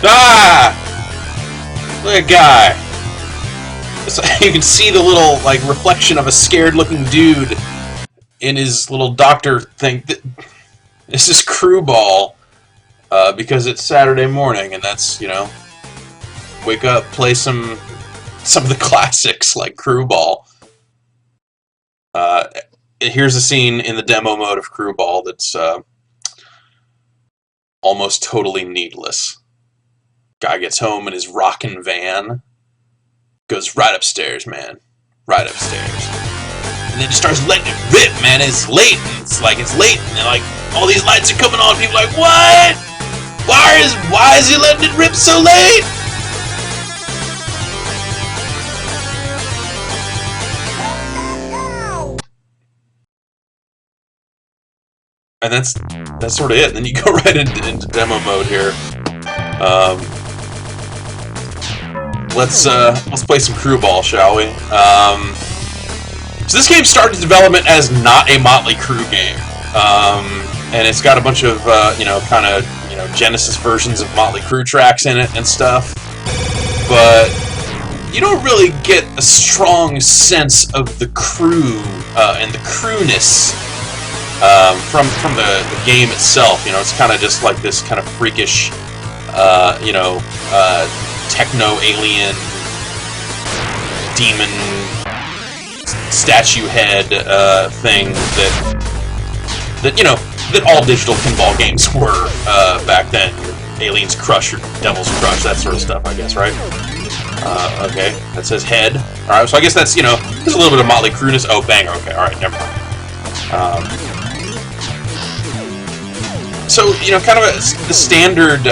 Ah! Look at guy. So you can see the little like reflection of a scared-looking dude in his little doctor thing. This is Crüe ball because it's Saturday morning, and that's, you know, wake up, play some of the classics like Crüe ball. Here's a scene in the demo mode of Crüe ball that's almost totally needless. Guy gets home in his rockin' van, goes right upstairs, man, right upstairs, and then just starts letting it rip, man. It's late, and it's late, and like all these lights are coming on. People are like, what? Why is he letting it rip so late? And that's sort of it. And then you go right into demo mode here. Let's play some Crüe ball, shall we? So this game started development as not a Motley Crüe game, and it's got a bunch of kind of Genesis versions of Motley Crüe tracks in it and stuff, but you don't really get a strong sense of the Crüe and the Crüeness from the game itself. You know, it's kind of just like this kind of freakish, techno alien demon statue head thing that all digital pinball games were back then. Alien's Crush or Devil's Crush, that sort of stuff, I guess, right? Okay, that says head. Alright, so I guess that's, there's a little bit of Motley Crüeness. Oh, banger, okay, alright, never mind. So, kind of the standard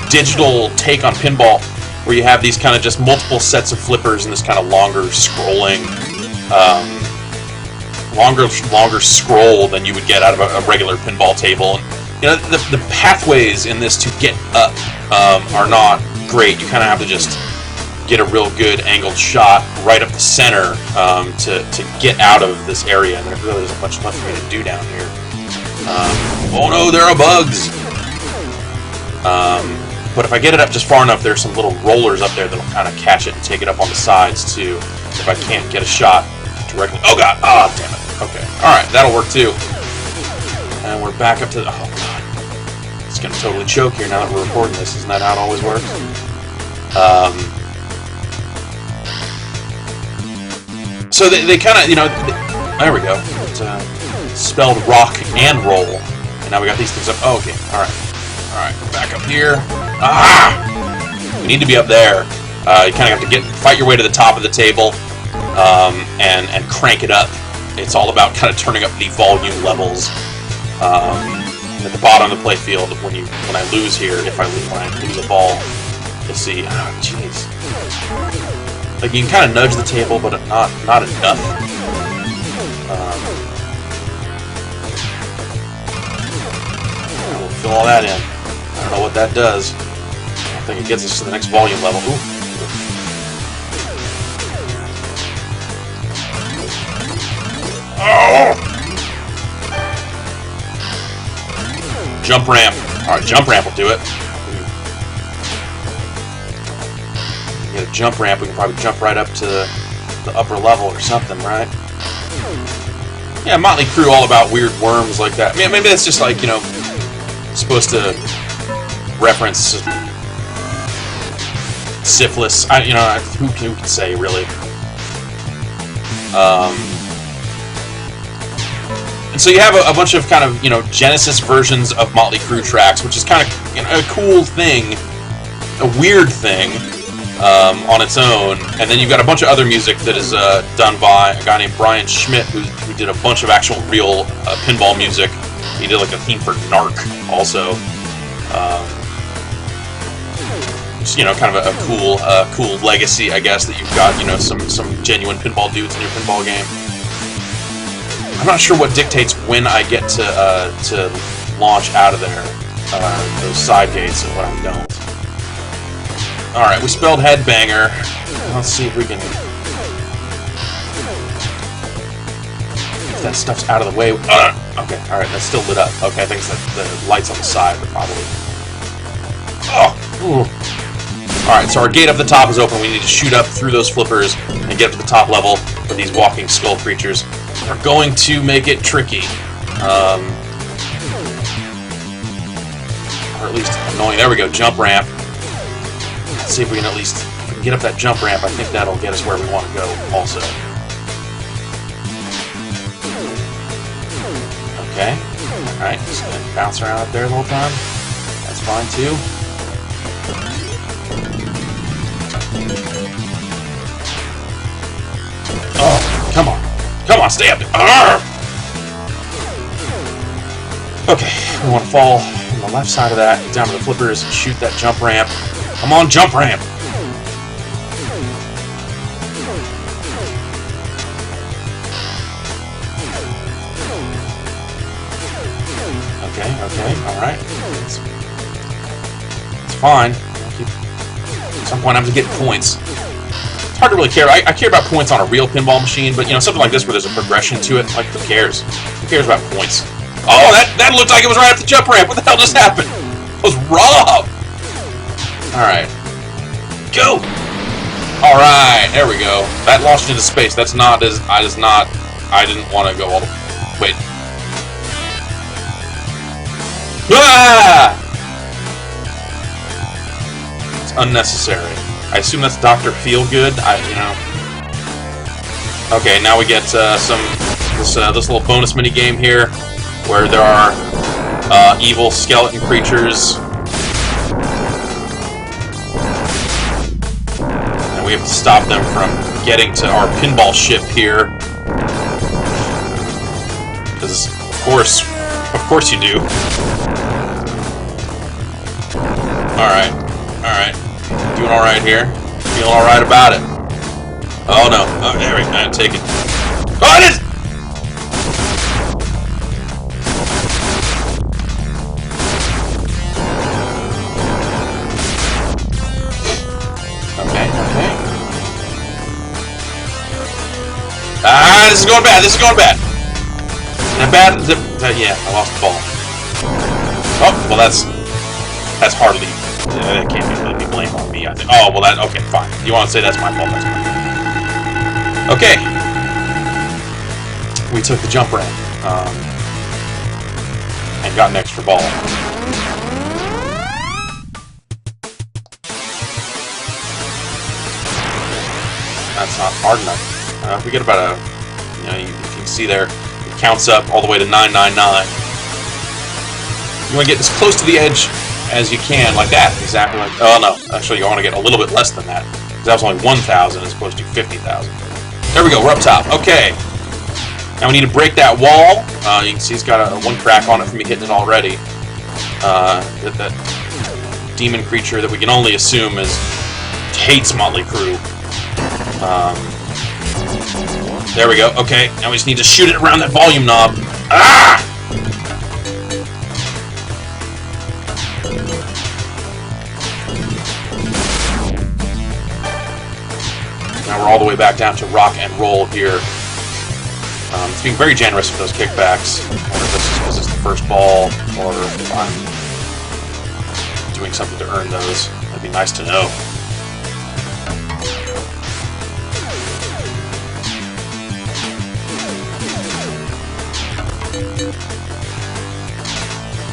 digital take on pinball, where you have these kind of just multiple sets of flippers and this kind of longer scrolling, longer scroll than you would get out of a regular pinball table. And, the pathways in this to get up are not great. You kind of have to just get a real good angled shot right up the center to get out of this area, and there really isn't much left for me to do down here. Oh no, there are bugs! But if I get it up just far enough, there's some little rollers up there that'll kind of catch it and take it up on the sides too, if I can't get a shot directly. Oh god! Ah, damn it. Okay. Alright, that'll work too. And we're back up to the... Oh god. It's gonna totally choke here now that we're recording this. Isn't that how it always works? So they kind of, there we go. It's spelled rock and roll. And now we got these things up. Oh, okay. Alright. Alright, back up here. Ah! We need to be up there. You kind of have to fight your way to the top of the table and crank it up. It's all about kind of turning up the volume levels. At the bottom of the playfield, when I lose here, when I lose a ball, you'll see. Oh, jeez. Like, you can kind of nudge the table, but not enough. We'll fill all that in. I don't know what that does. I think it gets us to the next volume level. Ooh. Oh! Jump ramp. Alright, jump ramp will do it. Get a jump ramp, we can probably jump right up to the upper level or something, right? Yeah, Motley Crüe all about weird worms like that. I mean, maybe that's just like, supposed to reference syphilis. Who can say, really? And so you have a bunch of kind of, Genesis versions of Motley Crüe tracks, which is kind of a cool thing, a weird thing on its own. And then you've got a bunch of other music that is done by a guy named Brian Schmidt, who did a bunch of actual real pinball music. He did like a theme for Narc also. Just, kind of a cool legacy, I guess, that you've got, some genuine pinball dudes in your pinball game. I'm not sure what dictates when I get to launch out of there, those side gates, and what I don't. Alright, we spelled headbanger. Let's see if we can... If that stuff's out of the way... Okay, alright, that's still lit up. Okay, I think it's the lights on the side, but probably... Ooh. Alright, so our gate up the top is open. We need to shoot up through those flippers and get up to the top level for these walking skull creatures. We're going to make it tricky. Or at least annoying. There we go, jump ramp. Let's see if we can at least if we can get up that jump ramp. I think that'll get us where we want to go also. Okay. Alright, just gonna bounce around up there the whole time. That's fine too. Oh, come on. Come on, stay up there. Arrgh! Okay, we want to fall on the left side of that, down to the flippers, and shoot that jump ramp. Come on, jump ramp! Okay, alright. It's fine. At some point I'm going to get points. It's hard to really care. I care about points on a real pinball machine, but, you know, something like this where there's a progression to it, like, who cares? Who cares about points? Oh, that looked like it was right up the jump ramp! What the hell just happened? It was robbed! Alright. Go! Alright, there we go. That launched into space. That's not as... I didn't want to go all the... Wait. Ah! It's unnecessary. I assume that's Dr. Feelgood. You know. Okay, now we get this little bonus mini game here, where there are evil skeleton creatures, and we have to stop them from getting to our pinball ship here. Because of course you do. Alright. Doing alright here. Feeling alright about it. Oh no. Oh, there we go. Take it. Oh, it is! Okay. Ah, this is going bad. And yeah, I lost the ball. Oh, well that's hardly... that can't really be blamed on me, I think. Oh, well okay, fine. You want to say that's my fault, that's my fault. Okay. We took the jump ramp, and got an extra ball. That's not hard enough. We get about you can see there, it counts up all the way to 999. You want to get as close to the edge as you can, like that, exactly like... Oh, no, actually, you want to get a little bit less than that, because that was only 1,000 as opposed to 50,000. There we go, we're up top. Okay. Now we need to break that wall. You can see it's got one crack on it from me hitting it already. That demon creature that we can only assume hates Motley Crue. There we go. Okay, now we just need to shoot it around that volume knob. Ah! Now we're all the way back down to rock and roll here. It's being very generous with those kickbacks. I wonder if this is because it's the first ball, or if I'm doing something to earn those. That'd be nice to know.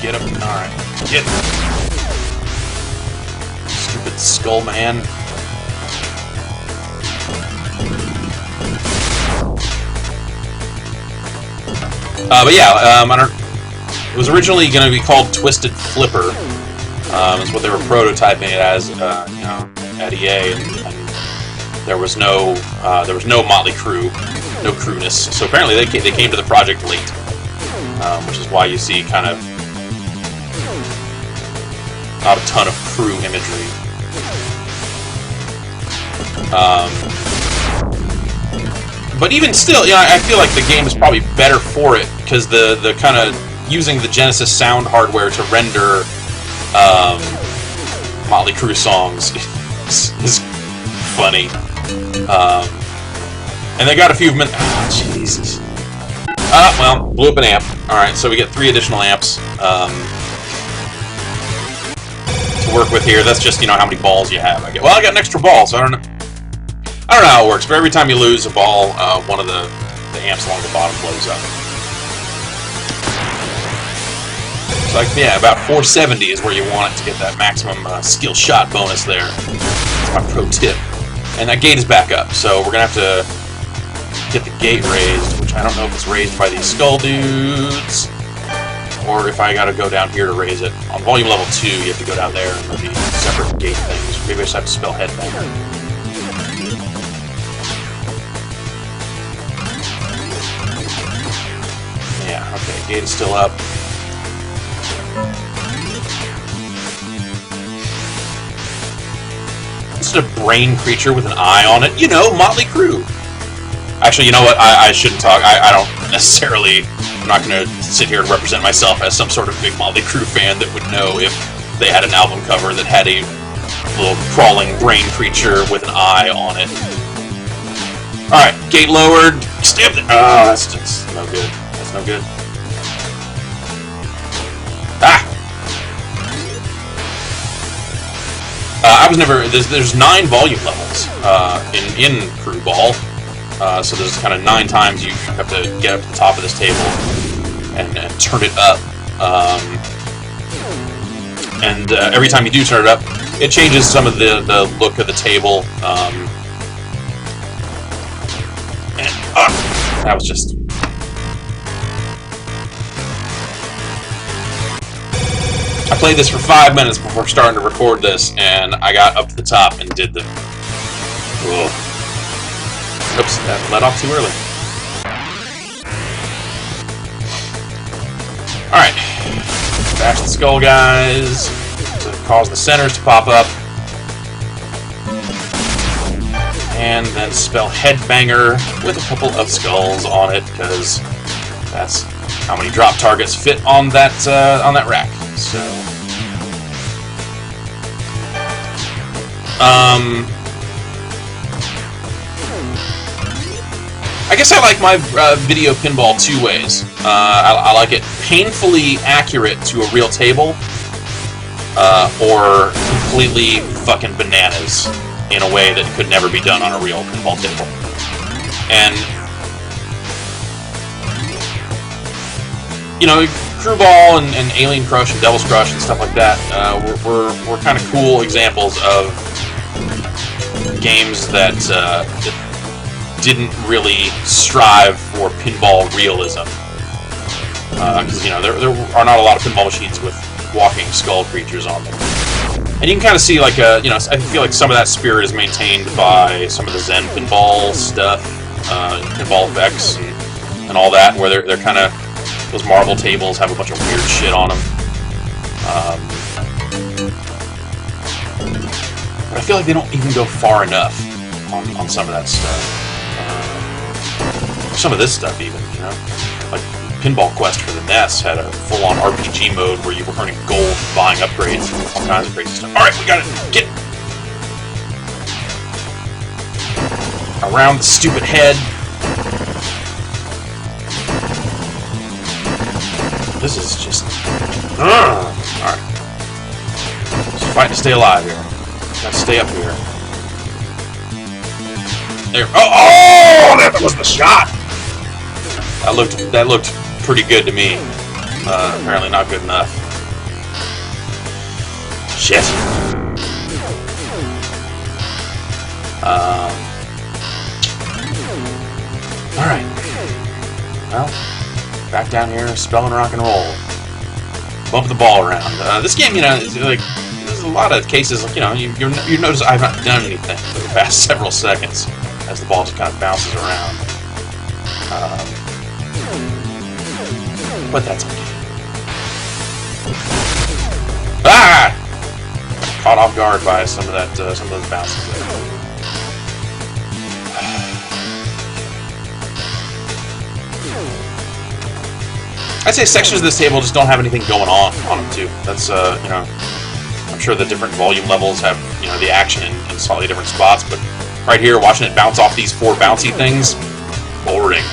Get him. Alright. Get him. Stupid skull man. But yeah, it was originally going to be called Twisted Flipper. Is what they were prototyping it as, at EA, and there was no Motley Crue, no Crüeness. So apparently they came to the project late, which is why you see kind of not a ton of Crüe imagery. But even still, I feel like the game is probably better for it, because the kind of using the Genesis sound hardware to render Motley Crue songs is funny. And they got a few of them. Oh, Jesus. Well, blew up an amp. Alright, so we get 3 additional amps to work with here. That's just, you know, how many balls you have. Well, I got an extra ball, so I don't know how it works, but every time you lose a ball, one of the amps along the bottom blows up. So, like, yeah, about 470 is where you want it to get that maximum skill shot bonus there. That's my pro tip. And that gate is back up, so we're going to have to get the gate raised, which I don't know if it's raised by these skull dudes, or if I got to go down here to raise it. On volume level 2, you have to go down there and there'll be separate gate things. Maybe I just have to spell headbanger. Yeah, okay, gate is still up. This is a brain creature with an eye on it. You know, Motley Crüe. Actually, you know what? I shouldn't talk. I don't necessarily... I'm not going to sit here and represent myself as some sort of big Motley Crüe fan that would know if they had an album cover that had a little crawling brain creature with an eye on it. Alright, gate lowered. Stamp it. Oh, that's no good. That's no good. Ah! I was never... There's 9 volume levels in Crüe Ball. So there's kind of 9 times you have to get up to the top of this table and turn it up. And every time you do turn it up, it changes some of the look of the table. And that was just... I played this for 5 minutes before starting to record this, and I got up to the top and did the... Ugh. Oops, that let off too early. Alright. Bash the skull guys to cause the centers to pop up. And then spell headbanger with a couple of skulls on it, because that's how many drop targets fit on that rack. So I guess I like my video pinball 2 ways. I like it painfully accurate to a real table, or completely fucking bananas in a way that could never be done on a real pinball table. And, you know, Crüe Ball and Alien Crush and Devil's Crush and stuff like that were kind of cool examples of games that didn't really strive for pinball realism. Because, you know, there are not a lot of pinball machines with walking skull creatures on them. And you can kind of see, like, you know, I feel like some of that spirit is maintained by some of the Zen pinball stuff, pinball effects and all that, where they're kind of... Those marble tables have a bunch of weird shit on them. But I feel like they don't even go far enough on some of that stuff. Some of this stuff even, you know? Like Pinball Quest for the NES had a full-on RPG mode where you were earning gold buying upgrades and all kinds of crazy stuff. Alright, we gotta get around the stupid head. This is just... Alright. Just fighting to stay alive here. Gotta stay up here. There. Oh! That was the shot! That looked pretty good to me. Apparently not good enough. Shit. Alright. Well... Back down here, spell and rock and roll. Bump the ball around. This game, you know, is like, there's a lot of cases, like, you know, you notice I've not done anything for the past several seconds as the ball just kind of bounces around. But that's okay. Ah! Caught off guard by some of those bounces there. I'd say sections of this table just don't have anything going on them too. That's you know, I'm sure the different volume levels have, you know, the action in slightly different spots, but right here, watching it bounce off these 4 bouncy things, boring.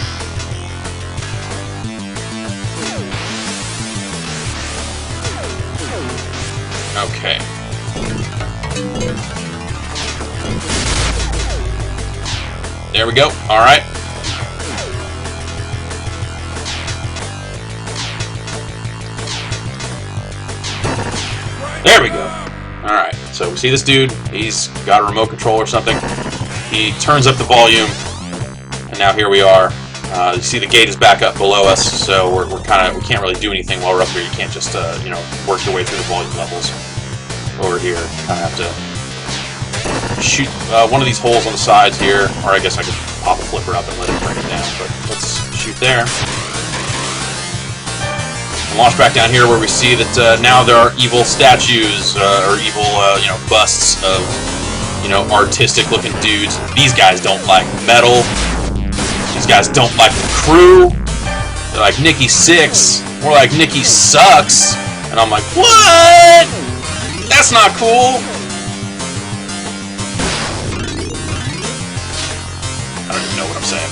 Okay. There we go. All right. There we go. All right. So we see this dude. He's got a remote control or something. He turns up the volume, and now here we are. You see the gate is back up below us, so we can't really do anything while we're up here. You can't just you know, work your way through the volume levels over here. You kind of have to shoot one of these holes on the sides here, or I guess I could pop a flipper up and let it bring it down. But let's shoot there. And launch back down here where we see that now there are evil statues or evil you know, busts of, you know, artistic-looking dudes. These guys don't like metal. These guys don't like the Crüe. They're like Nikki Sixx. More like Nikki Sucks. And I'm like, what? That's not cool. I don't even know what I'm saying.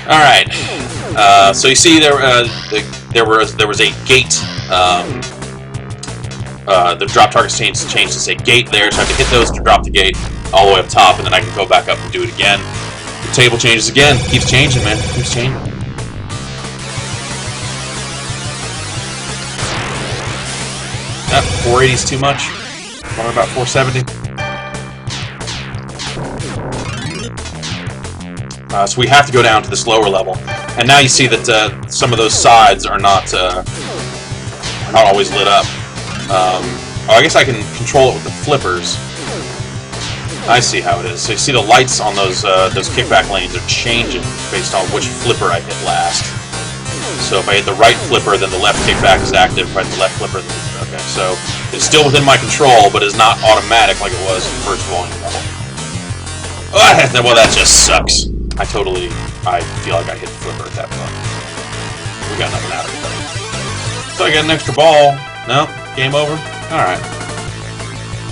All right. So you see there was a gate. The drop targets changed to say gate there, so I have to hit those to drop the gate all the way up top, and then I can go back up and do it again. The table changes again. Keeps changing, man. Keeps changing. That 480 is too much. What about 470? So we have to go down to this lower level, and now you see that some of those sides are not always lit up. Oh, I guess I can control it with the flippers. I see how it is. So you see the lights on those kickback lanes are changing based on which flipper I hit last. So if I hit the right flipper, then the left kickback is active. If I hit the left flipper, then... Okay, so it's still within my control, but it's not automatic like it was in the first volume level. Well, that just sucks. I feel like I hit the flipper at that point. We got nothing out of it. So I got an extra ball. No? Game over? Alright.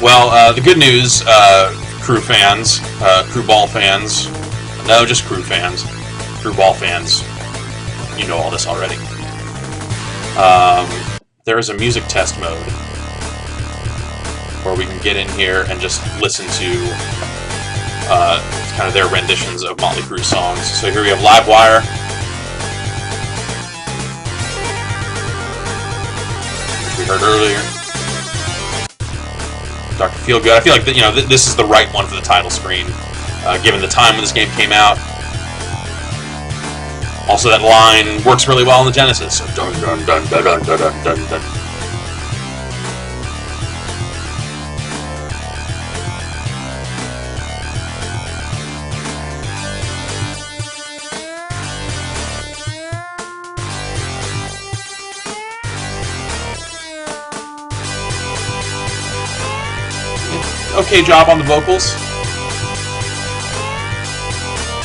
Well, the good news, Crüe fans, Crüe Ball fans, no, just Crüe fans, Crüe Ball fans, you know all this already. There is a music test mode where we can get in here and just listen to kind of their renditions of Motley Crue songs. So here we have Livewire. Which we heard earlier. Dr. Feelgood. I feel like you know, this is the right one for the title screen, given the time when this game came out. Also, that line works really well in the Genesis. So, dun dun dun dun dun dun dun dun. Okay job on the vocals.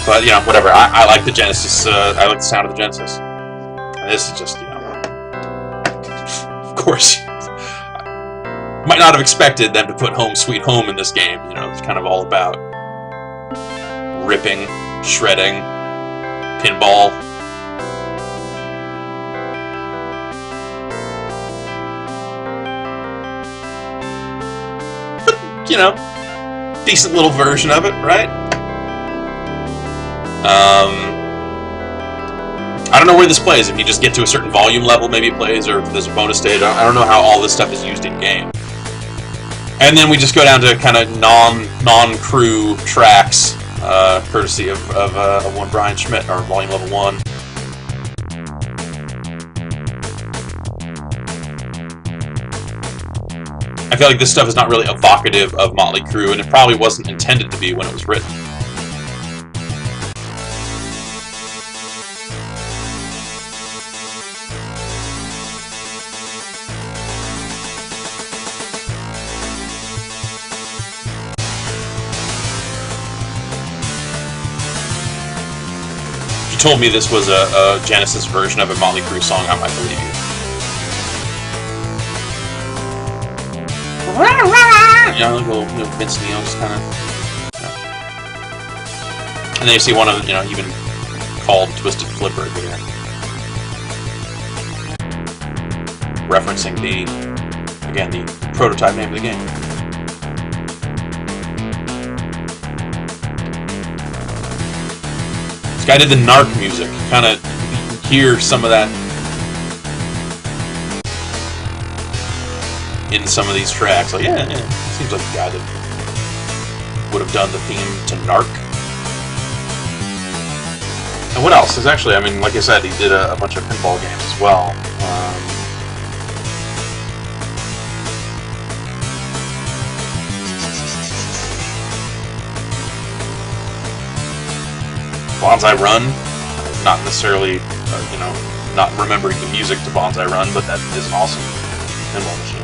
But, you know, whatever. I like the Genesis. I like the sound of the Genesis. And this is just, you know... Of course. Might not have expected them to put Home Sweet Home in this game. You know, it's kind of all about ripping, shredding, pinball. But, you know, decent little version of it, right? I don't know where this plays. If you just get to a certain volume level, maybe it plays, or if there's a bonus stage. I don't know how all this stuff is used in game. And then we just go down to kind of non-Crüe tracks, courtesy of one Brian Schmidt, or volume level 1. I feel like this stuff is not really evocative of Motley Crüe, and it probably wasn't intended to be when it was written. Told me this was a Genesis version of a Motley Crue song, I might believe you. You know, like little Vince Neil just kind of. You know. And then you see one of, you know, even called Twisted Flipper here, referencing the Again, the prototype name of the game. This guy did the Narc music. Kind of hear some of that in some of these tracks. Like, yeah, seems like a guy that would have done the theme to Narc. And what else? There's actually, I mean, like I said, he did a bunch of pinball games as well. Bonsai Run, not necessarily, you know, not remembering the music to Bonsai Run, but that is an awesome pinball machine.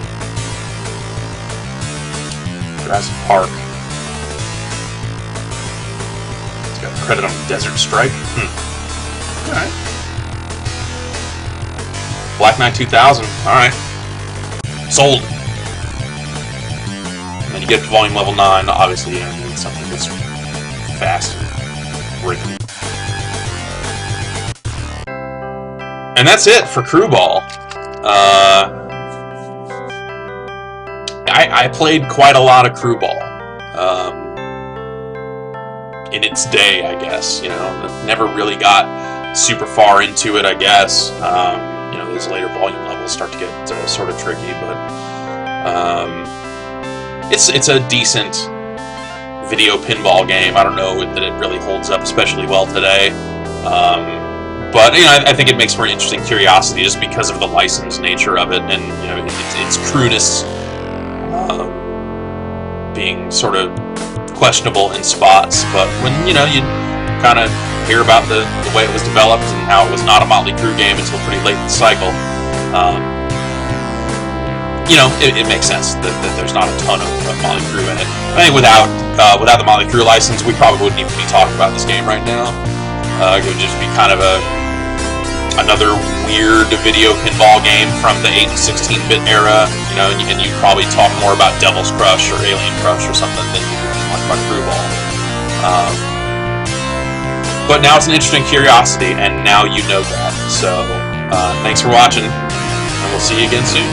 Jurassic Park. It's got a credit on Desert Strike. Alright. Black Knight 2000. Alright. Sold. And then you get to volume level 9. Obviously, you need something that's fast and rhythmic. And that's it for Crüe Ball. I played quite a lot of Crüe Ball. In its day, I guess. You know, never really got super far into it, I guess. You know, those later volume levels start to get sort of tricky, but it's a decent video pinball game. I don't know that it really holds up especially well today. But you know, I think it makes for an interesting curiosity just because of the licensed nature of it, and you know, its crudeness being sort of questionable in spots. But when you know, you kind of hear about the way it was developed and how it was not a Motley Crue game until pretty late in the cycle, you know, it makes sense that there's not a ton of Motley Crue in it. I think without the Motley Crue license, we probably wouldn't even be talking about this game right now. It would just be kind of another weird video pinball game from the 8 and 16-bit era, you know, and you'd probably talk more about Devil's Crush or Alien Crush or something than you would talk about Crüe Ball. But now it's an interesting curiosity, and now you know that. So, thanks for watching, and we'll see you again soon.